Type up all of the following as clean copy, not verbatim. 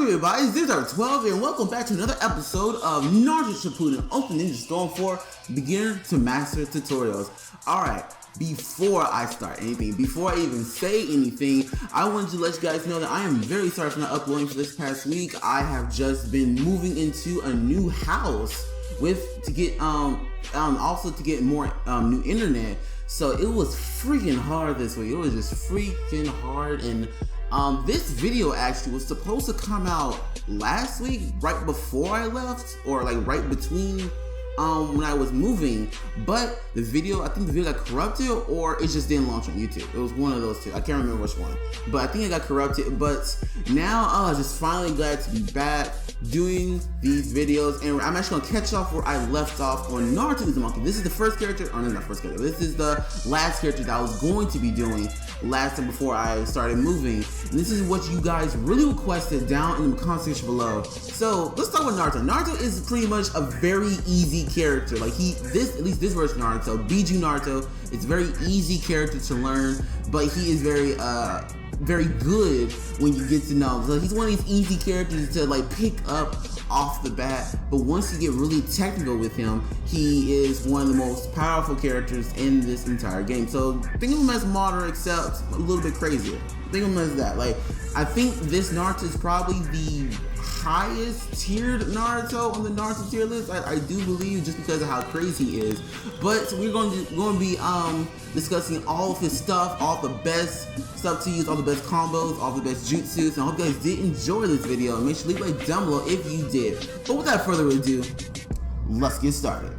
everybody, this is our 12 and welcome back to another episode of Naruto Shippuden Ultimate Ninja Storm 4 Beginner to Master Tutorials. Alright, before I start anything, before I even say anything, I wanted to let you guys know that I am very sorry for not uploading for this past week. I have just been moving into a new house to get more new internet. So it was freaking hard this week. It was just freaking hard, and this video actually was supposed to come out last week, right before I left, or like right between when I was moving, but I think the video got corrupted, or it just didn't launch on YouTube. It was one of those two. I can't remember which one, but I think it got corrupted. But now I'm just finally glad to be back doing these videos, and I'm actually gonna catch off where I left off on Naruto Uzumaki. This is the first character, or no, not first character. This is the last character that I was going to be doing last time before I started moving. And this is what you guys really requested down in the comment section below. So let's start with Naruto. Naruto is pretty much a very easy character. Like at least this version of Naruto, Biju Naruto, it's a very easy character to learn, but he is very good when you get to know him. So he's one of these easy characters to like pick up off the bat, but once you get really technical with him, he is one of the most powerful characters in this entire game. So think of him as modern, except a little bit crazier. Think of him as that. Like, I think this Naruto is probably the highest tiered Naruto on the Naruto tier list. I do believe, just because of how crazy he is. But we're going to be discussing all of his stuff, all the best stuff to use, all the best combos, all the best jutsus. And I hope you guys did enjoy this video. Make sure to leave a like down below if you did. But without further ado, let's get started.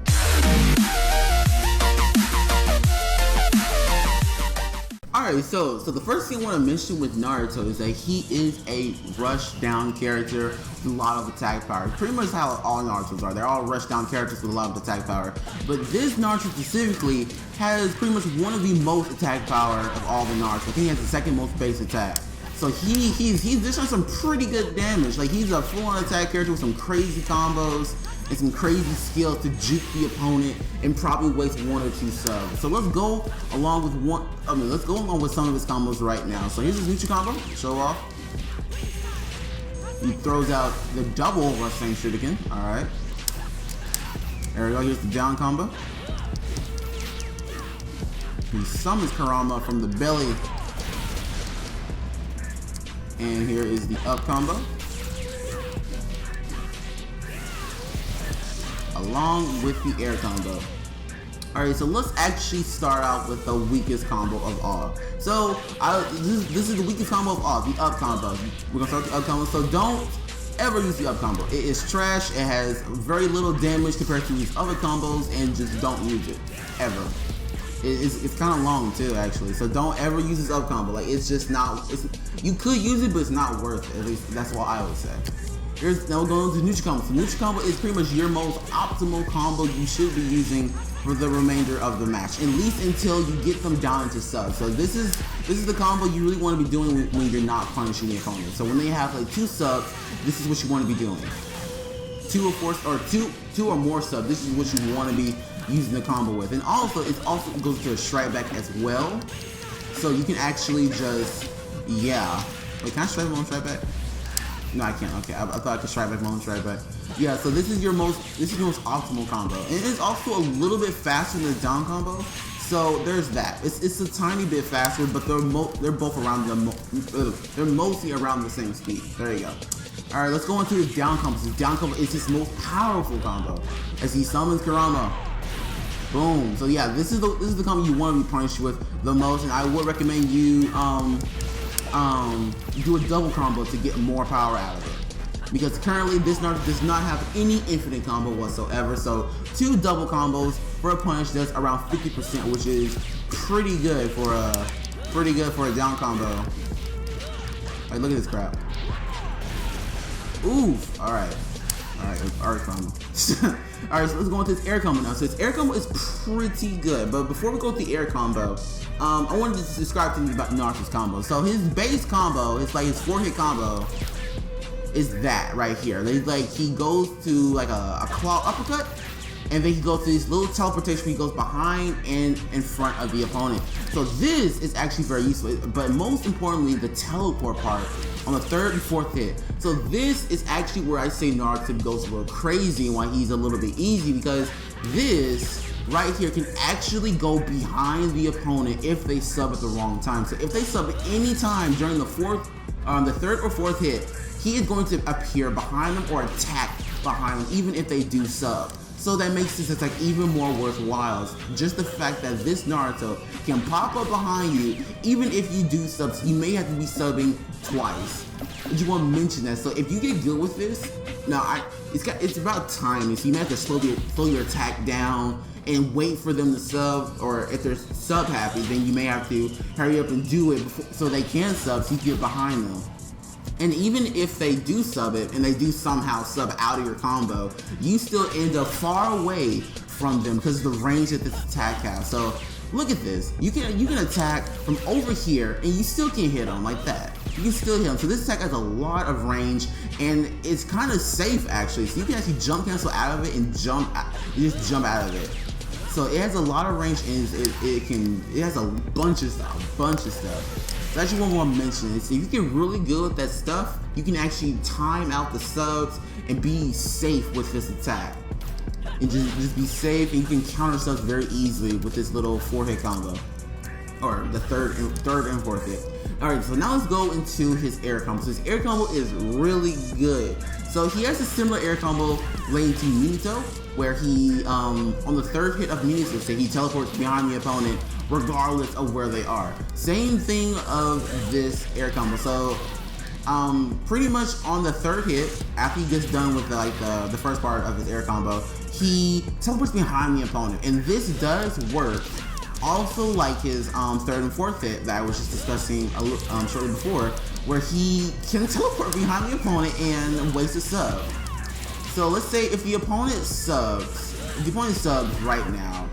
Alright, so the first thing I want to mention with Naruto is that he is a rush down character with a lot of attack power. Pretty much how all Narutos are. They're all rush down characters with a lot of attack power. But this Naruto specifically has pretty much one of the most attack power of all the Naruto. I think he has the second most base attack. So he's dishing some pretty good damage. Like, he's a full-on attack character with some crazy combos and some crazy skills to juke the opponent and probably waste one or two subs. So let's go along with some of his combos right now. So here's his Jutsu combo, show off. He throws out the double Rasengan Shippuden. Alright. There we go, here's the down combo. He summons Kurama from the belly. And here is the up combo, along with the air combo. Alright, so let's actually start out with the weakest combo of all. So this is the weakest combo of all, the up combo. We're gonna start with the up combo, so don't ever use the up combo. It is trash. It has very little damage compared to these other combos, and just don't use it, ever. It's kind of long too, actually, so don't ever use this up combo. Like, it's just not, you could use it, but it's not worth it. At least that's what I would say. Now we're going to Naruto combo. So Naruto combo is pretty much your most optimal combo you should be using for the remainder of the match, at least until you get them down into subs. So this is the combo you really want to be doing when you're not punishing the opponent. So when they have like 2 subs, this is what you want to be doing. 2 or 4 or 2 or more subs. This is what you want to be using the combo with. And also, it also goes to a strike back as well, so you can actually just, yeah. Wait, can I strike my own strike back? No, I can't. Okay, I thought I could strike back my own strike back. Yeah, so this is your most optimal combo, and it is also a little bit faster than the down combo. So there's that. It's a tiny bit faster, but they're both around they're mostly around the same speed. There you go. All right, let's go into his down combo. His down combo is his most powerful combo, as he summons Kurama. Boom. So yeah, this is the combo you want to be punished with the most, and I would recommend you do a double combo to get more power out of it, because currently this Naruto does not have any infinite combo whatsoever. So 2 double combos for a punish does around 50%, which is pretty good for a down combo. Like, look at this crap. Oof. All right, air combo. Alright, so let's go into this air combo now. So this air combo is pretty good, but before we go with the air combo, I wanted to describe things about Naruto's combo. So his base combo, it's like his 4-hit combo, is that right here. He goes to like a claw uppercut, and then he goes to this little teleportation where he goes behind and in front of the opponent. So this is actually very useful, but most importantly, the teleport part on the third and fourth hit. So this is actually where I say Naruto goes a little crazy and why he's a little bit easy, because this right here can actually go behind the opponent if they sub at the wrong time. So if they sub any time during the third or fourth hit, he is going to appear behind them or attack behind them, even if they do sub. So that makes this attack even more worthwhile. Just the fact that this Naruto can pop up behind you, even if you do subs, you may have to be subbing twice. I just want to mention that. So if you get good with this, now it's about timing. So you may have to slow your attack down and wait for them to sub, or if their sub happy, then you may have to hurry up and do it so they can sub, so you can get behind them. And even if they do sub it, and they do somehow sub out of your combo, you still end up far away from them because of the range that this attack has. So look at this. You can attack from over here, and you still can hit them like that. You can still hit them. So this attack has a lot of range, and it's kind of safe actually. So you can actually jump cancel out of it and just jump out of it. So it has a lot of range, and it has a bunch of stuff. So I just want to mention it. So if you get really good with that stuff, you can actually time out the subs and be safe with this attack. And just be safe, and you can counter subs very easily with this little 4-hit combo, or the third and fourth hit. All right, so now let's go into his air combo. So his air combo is really good. So he has a similar air combo related to Minato, where he, on the third hit of Minato, so he teleports behind the opponent regardless of where they are. Same thing of this air combo. So pretty much on the third hit, after he gets done with the first part of his air combo, he teleports behind the opponent, and this does work. Also like his third and fourth hit that I was just discussing shortly before, where he can teleport behind the opponent and waste a sub. So let's say if the opponent subs right now,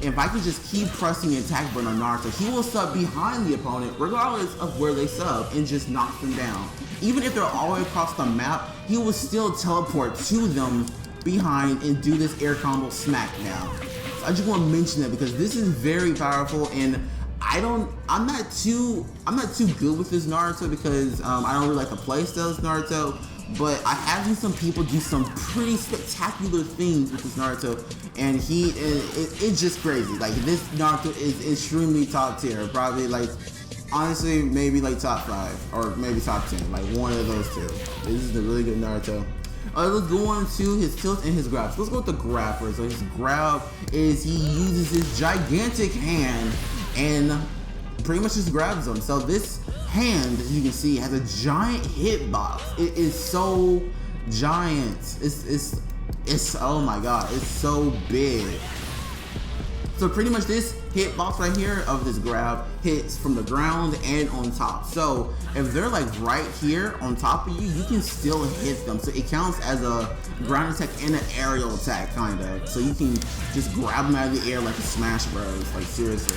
if I can just keep pressing the attack button on Naruto, he will sub behind the opponent regardless of where they sub and just knock them down. Even if they're all the way across the map, he will still teleport to them behind and do this air combo smackdown. So I just want to mention that because this is very powerful, and I'm not too good with this Naruto because I don't really like the playstyle of Naruto. But I have seen some people do some pretty spectacular things with this Naruto, and it's just crazy. Like, this Naruto is extremely top tier, probably like, honestly, maybe like top 5 or maybe top 10, like one of those two. This is a really good Naruto. Let's go on to his tilt and his grab. So let's go with the grab first. So his grab is he uses his gigantic hand and pretty much just grabs them. So this hand, as you can see, has a giant hitbox. It is so giant. It's oh my god, it's so big. So pretty much this hitbox right here of this grab hits from the ground and on top. So if they're like right here on top of you, you can still hit them. So it counts as a ground attack and an aerial attack, kind of. So you can just grab them out of the air like a Smash Bros. Like, seriously.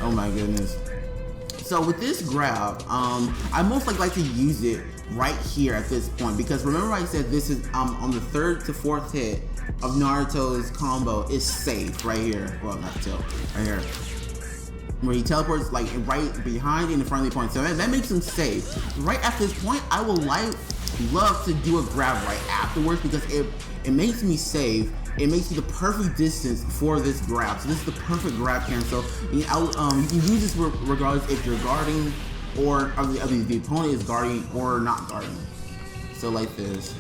Oh my goodness. So with this grab, I most like to use it right here at this point, because remember I said this is on the third to fourth hit of Naruto's combo is safe right here. Well, not tilt, right here, where he teleports like right behind and in front of the opponent. So that makes him safe. Right after this point, I will love to do a grab right afterwards, because it makes me safe. It makes me the perfect distance for this grab. So this is the perfect grab cancel. You can use this regardless if you're guarding or the opponent is guarding or not guarding. So like this.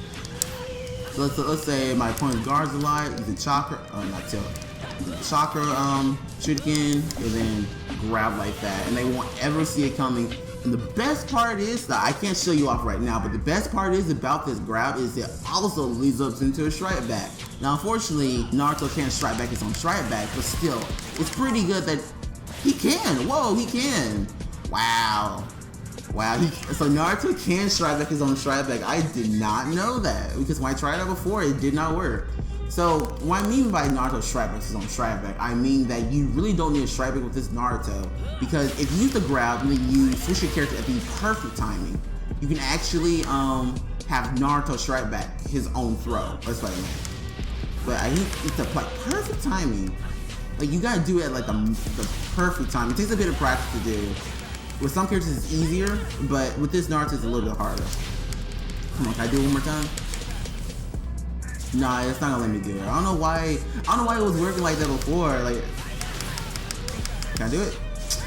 So let's say my opponent guards a lot, use the chakra, not tilt, chakra shuriken, and then grab like that, and they won't ever see it coming. And the best part is that I can't show you off right now, but the best part is about this grab is it also leads up into a strike back. Now unfortunately, Naruto can't strike back his own strike back, but still, it's pretty good that he can. Whoa, he can. Wow. So Naruto can strike back his own strike back. I did not know that, because when I tried that before, it did not work. So what I mean by Naruto strike back his own strike back, I mean that you really don't need a strike back with this Naruto, because if you use the grab and then you switch your character at the perfect timing, you can actually have Naruto strike back his own throw. That's what I mean. But I think it's the perfect timing. Like, you gotta do it at like the perfect time. It takes a bit of practice to do. With some characters it's easier, but with this Naruto it's a little bit harder. Come on, can I do it one more time? Nah, it's not gonna let me do it. I don't know why it was working like that before. Like, can I do it?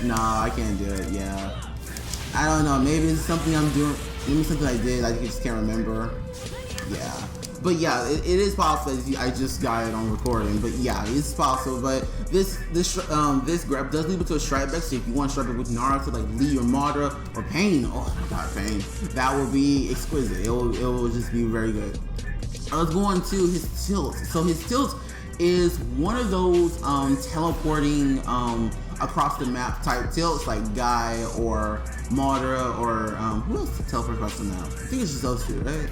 Nah, I can't do it. Yeah, I don't know. Maybe it's something I'm doing. Maybe something I did. I just can't remember. Yeah, but yeah, it is possible. I just got it on recording, but yeah, it's possible. But this grab does lead to a strike back. So if you want to strike back with Naruto, like Lee or Madara or Pain, oh my god, Pain, that will be exquisite. It will just be very good. Let's go on to his tilt. So his tilt is one of those teleporting across the map type tilts, like Guy or Madara or who else teleports across the map? I think it's just those two, right?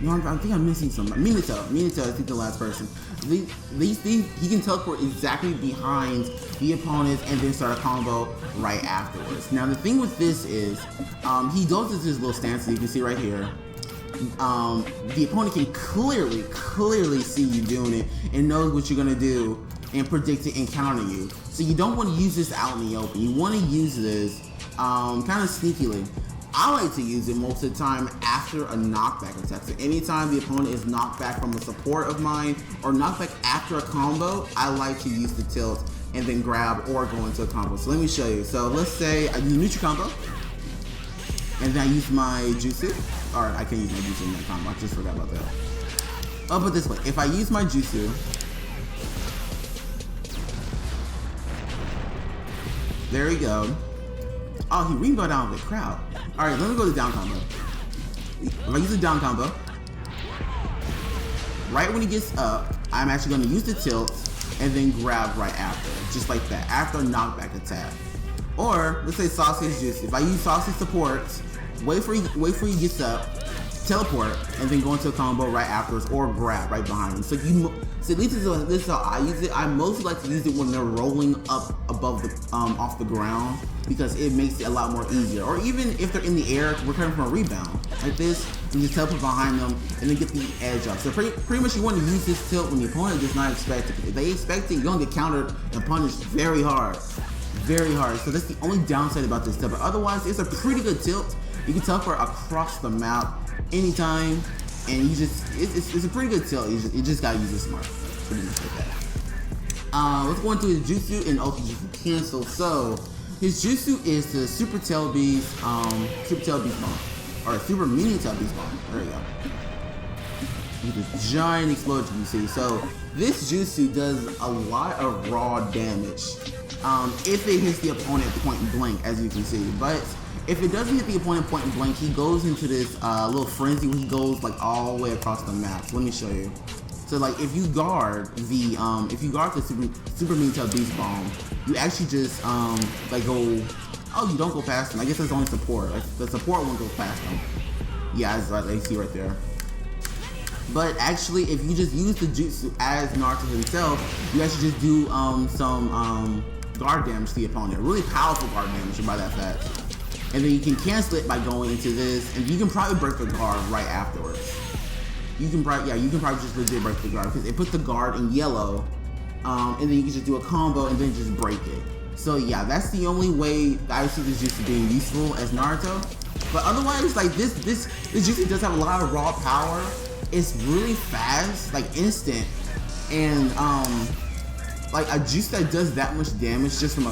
No, I think I'm missing some. Minato, I think the last person. These things, he can teleport exactly behind the opponents and then start a combo right afterwards. Now the thing with this is, he goes into his little stance, you can see right here. The opponent can clearly see you doing it and knows what you're gonna do and predict it and counter you. So you don't want to use this out in the open. You want to use this kind of sneakily. I like to use it most of the time after a knockback attack. So anytime the opponent is knocked back from a support of mine or knocked back after a combo, I like to use the tilt and then grab or go into a combo. So let me show you. So let's say I use a neutral combo and then I use my Jutsu. Or I can't use my Jutsu in that combo, I just forgot about that. Oh, but this way, if I use my Jutsu, there we go. Oh, he rainbowed down the crowd. Alright, let me go to down combo. If I use the down combo, right when he gets up, I'm actually going to use the tilt and then grab right after. Just like that, after a knockback attack. Or, let's say Sasuke's Jutsu. If I use Sasuke's support, wait for he gets up, teleport, and then go into a combo right afterwards, or grab right behind him. So at least this is how I use it. I mostly like to use it when they're rolling up above the off the ground, because it makes it a lot more easier. Or even if they're in the air, we're coming from a rebound like this, you just teleport behind them and then get the edge up. So pretty much you want to use this tilt when the opponent does not expect it. If they expect it, you're gonna get countered and punished very hard. Very hard. So that's the only downside about this tilt. But otherwise, it's a pretty good tilt. You can teleport across the map anytime, and it's a pretty good tilt. You just gotta use it smart. Pretty much like that. Let's go into his Jutsu and also Jutsu cancel. So his Jutsu is the Super Tail Beast, Bomb, or Super Mini Tail Beast Bomb. There we go. With this giant explosion you see. So this Jutsu does a lot of raw damage if it hits the opponent point blank, as you can see. But if it doesn't hit the opponent point blank, he goes into this little frenzy where he goes like all the way across the map. So let me show you. So like if you guard the Super Mini Tail Beast Bomb, you actually just like go. Oh, you don't go past him. I guess that's only support. Like, the support one goes past him. Yeah, it's like you see right there. But actually, if you just use the Jutsu as Naruto himself, you actually just do some guard damage to the opponent. Really powerful guard damage by that fact. And then you can cancel it by going into this, and you can probably break the guard right afterwards. You can probably just legit break the guard, because it puts the guard in yellow, and then you can just do a combo and then just break it. So yeah, that's the only way I see this Jutsu being useful as Naruto. But otherwise, like this Jutsu does have a lot of raw power. It's really fast, like instant, and like a Jutsu that does that much damage just from a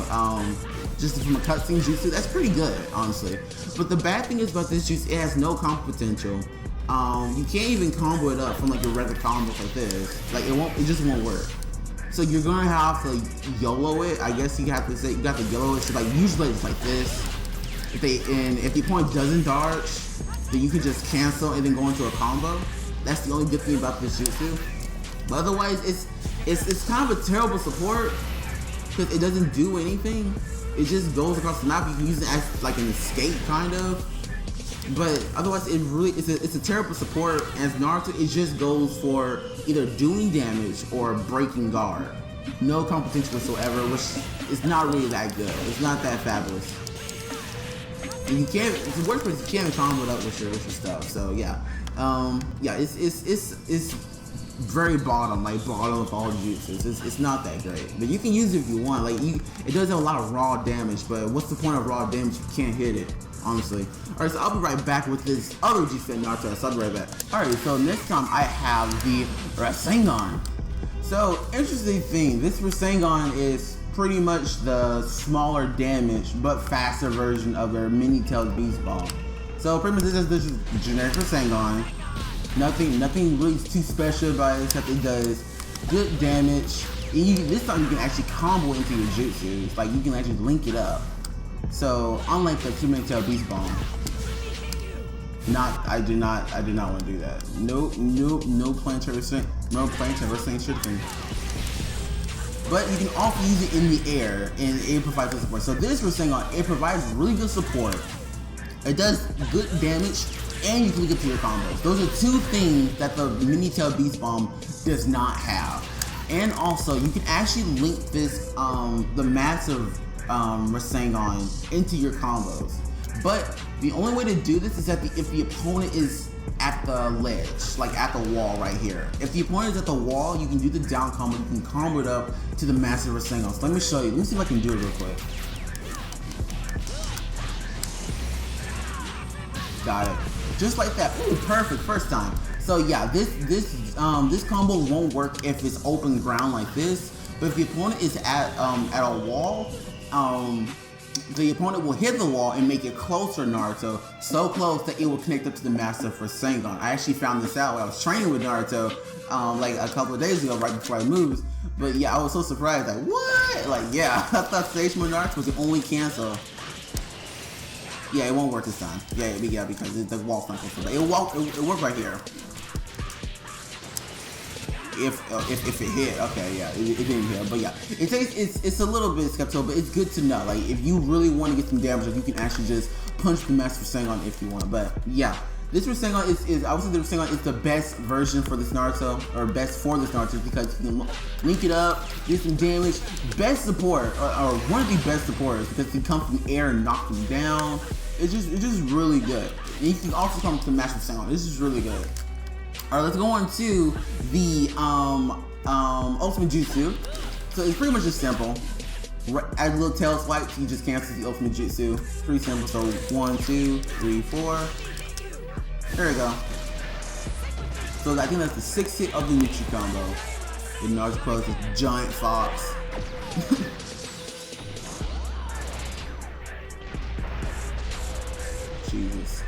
cutscene Jutsu, that's pretty good, honestly. But the bad thing is about this Jutsu, it has no combo potential. You can't even combo it up from like your regular combos like this. Like it just won't work. So you're gonna have to YOLO it. I guess you have to say you got to YOLO it. So like usually it's like this. If the opponent doesn't dodge, then you can just cancel and then go into a combo. That's the only good thing about this Jutsu. But otherwise, it's kind of a terrible support because it doesn't do anything. It just goes across the map. You can use it as like an escape kind of. But otherwise, it's a terrible support. As Naruto, it just goes for either doing damage or breaking guard. No competition whatsoever, which is not really that good. It's not that fabulous. And you can't. It's worse because you can't combo it up with your stuff. So yeah, yeah, it's very bottom, like bottom of all jutsus. It's not that great, but you can use it if you want. Like it does have a lot of raw damage, but what's the point of raw damage? You can't hit it, honestly. All right, so I'll be right back with this other jutsu Naruto. So I'll be right back. All right, so next time I have the Rasengan. So interesting thing, this Rasengan is pretty much the smaller damage but faster version of their mini-tailed beast ball. So pretty much this is the generic Rasengan. Nothing really too special about it except it does good damage. This time you can actually combo into your jutsus, like you can actually link it up. So unlike the two-mini-tailed beast bomb, I do not want to do that. No planetary shifting. But you can also use it in the air, and it provides good support. So this Rasengan, it provides really good support. It does good damage, and you can link it to your combos. Those are two things that the mini-tail beast bomb does not have. And also, you can actually link this, the massive Rasengan into your combos. But the only way to do this is if the opponent is at the ledge, like at the wall right here. If the opponent is at the wall, you can do the down combo, you can combo it up to the massive Rasengan. So let me show you. Let me see if I can do it real quick. Got it. Just like that. Ooh, perfect. First time. So yeah, this combo won't work if it's open ground like this. But if the opponent is at a wall, the opponent will hit the wall and make it closer, Naruto, so close that it will connect up to the master Rasengan. I actually found this out when I was training with Naruto like a couple of days ago, right before I moved. But yeah, I was so surprised, like what? Like yeah, I thought stage mode Naruto was the only cancel. Yeah, it won't work this time. Yeah, because the wall's not close. It worked right here. If it hit, okay, yeah, it didn't hit, but yeah, it's a little bit skeptical, but it's good to know. Like if you really want to get some damage, like, you can actually just punch the master Rasengan if you want. But yeah, this Rasengan is I would say the Rasengan is the best version for this Naruto, or best for this Naruto, because you can link it up, get some damage, best support, or one of the best supporters, because it can come from the air and knock them down. It's just really good. And you can also come to the master Rasengan. This is really good. Alright, let's go on to the ultimate jutsu. So it's pretty much just simple. Add a little tail swipe, you just cancel the ultimate jutsu. Pretty simple. So 1, 2, 3, 4. There we go. So I think that's the 6th hit of the Jutsu combo. And Naruto pulls this giant fox. Jesus.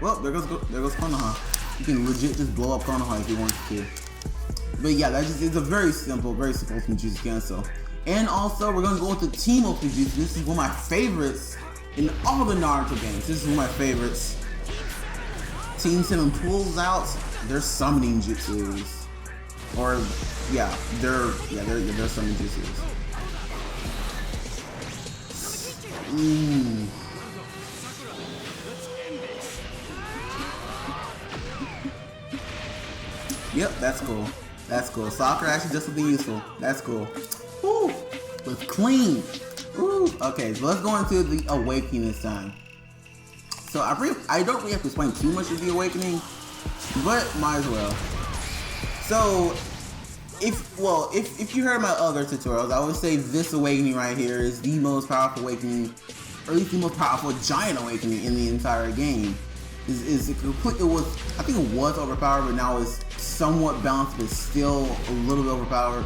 Well, there goes Konoha. You can legit just blow up Konoha if you want to. But yeah, it's a very simple ultimate jutsu cancel. And also, we're gonna go with the team ultimate jutsu. This is one of my favorites in all the Naruto games. This is one of my favorites. Team 7 pulls out their summoning jutsus, or yeah, they're summoning jutsus. Yep, that's cool. That's cool. Soccer actually does something useful. That's cool. Woo! It's clean. Woo! Okay, so let's go into the awakening this time. So I don't really have to explain too much of the awakening, but might as well. So if you heard my other tutorials, I would say this awakening right here is the most powerful awakening, or at least the most powerful giant awakening in the entire game. I think it was overpowered, but now it's somewhat balanced, but still a little bit overpowered.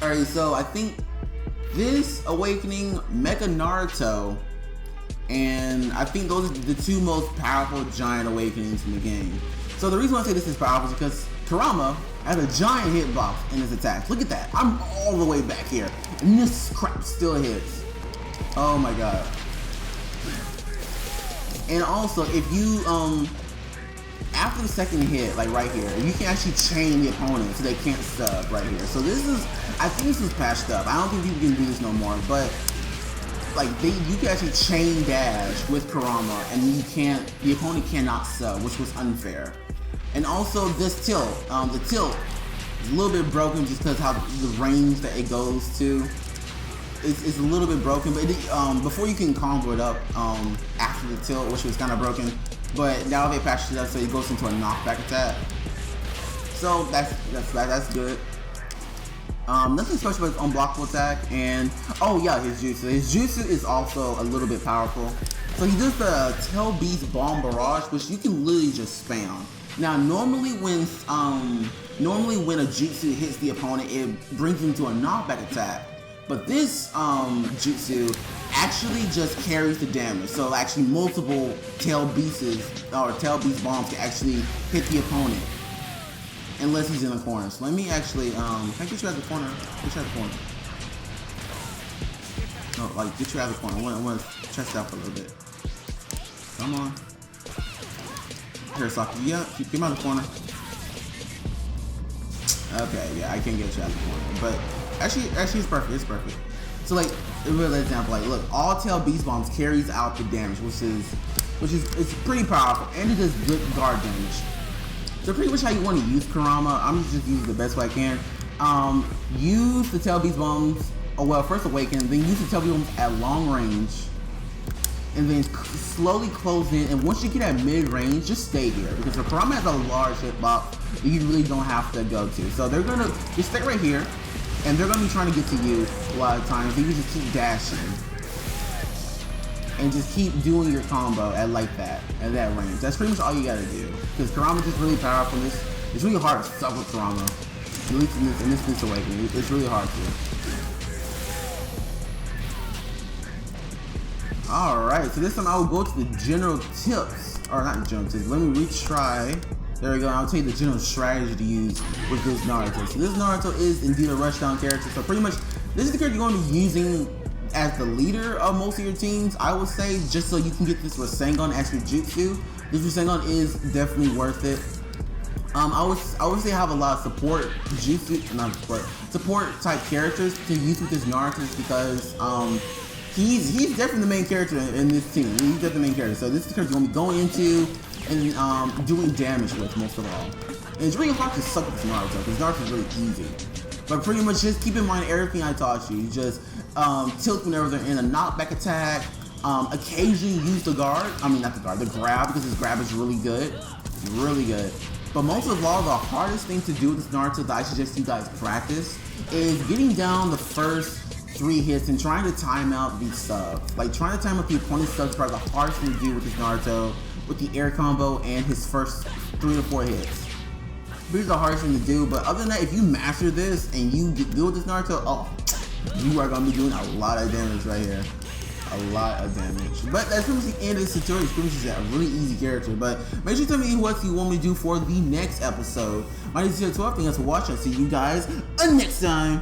Alright, so I think this awakening, Mega Naruto, and I think those are the two most powerful giant awakenings in the game. So the reason why I say this is powerful is because Kurama has a giant hitbox in his attacks. Look at that. I'm all the way back here, and this crap still hits. Oh my god. And also, if you, after the second hit, like right here, you can actually chain the opponent so they can't sub right here. So this is, I think this is patched up. I don't think people can do this no more, but like you can actually chain dash with Kurama, and the opponent cannot sub, which was unfair. And also this tilt, the tilt is a little bit broken just because how the range that it goes to. It's a little bit broken, but before you can combo it up after the tilt, which was kind of broken, but now they patched it up so it goes into a knockback attack. So that's good. Nothing special about his unblockable attack, and oh yeah, his jutsu. His jutsu is also a little bit powerful. So he does the Tail Beast Bomb Barrage, which you can literally just spam. Now, normally when a jutsu hits the opponent, it brings him to a knockback attack. But this jutsu actually just carries the damage. So actually, multiple Tail Beasts or Tail Beast bombs can actually hit the opponent. Unless he's in the corner. So let me actually, can I get you out of the corner? Get you out of the corner. No, like, get you out of the corner. I want to test out for a little bit. Come on. Here, Saki. Yeah, get him out of the corner. Okay, yeah, I can't get you out of the corner. But actually, it's perfect. It's perfect. So, like, a real example, like, look, all Tail Beast Bombs carries out the damage, which is it's pretty powerful, and it does good guard damage. So pretty much how you want to use Kurama, I'm just using the best way I can. Use the Tail Beast Bombs, first awaken, then use the Tail Beast Bombs at long range, and then slowly close in, and once you get at mid-range, just stay here, because the Kurama has a large hitbox that you really don't have to go to. So they're gonna just stay right here, and they're gonna be trying to get to you a lot of times, and you just keep dashing. And just keep doing your combo at at that range. That's pretty much all you gotta do. Because Kurama's just really powerful. It's really hard to suck with Kurama. At least in this awakening, it's really hard to. Alright, so this time I will go to the general tips. Or not general tips, let me retry. There we go, I'll tell you the general strategy to use with this Naruto. So this Naruto is indeed a rushdown character. So pretty much, this is the character you're going to be using as the leader of most of your teams, I would say, just so you can get this Rasengan as your jutsu. This Rasengan is definitely worth it. I would say I have a lot of support type characters to use with this Naruto because he's definitely the main character in this team. He's definitely the main character. So this is the character you're gonna be going into and doing damage with most of all. And it's really hard to suck with Naruto because Naruto is really easy. But pretty much just keep in mind everything I taught you. Just tilt whenever they're in a knockback attack. Occasionally use the guard. I mean, not the guard, the grab, because his grab is really good. Really good. But most of all, the hardest thing to do with this Naruto that I suggest you guys practice is getting down the first 3 hits and trying to time out these subs. Like, trying to time out the opponent's subs is probably the hardest thing to do with this Naruto, with the air combo and his first 3 to 4 hits. This is the hardest thing to do, but other than that, if you master this and you get good with this Naruto, oh, you are going to be doing a lot of damage right here. A lot of damage. But that's pretty much the end of this tutorial. It's pretty much a really easy character. But make sure to tell me what you want me to do for the next episode. My name is 12. Thanks for watching. I'll see you guys next time.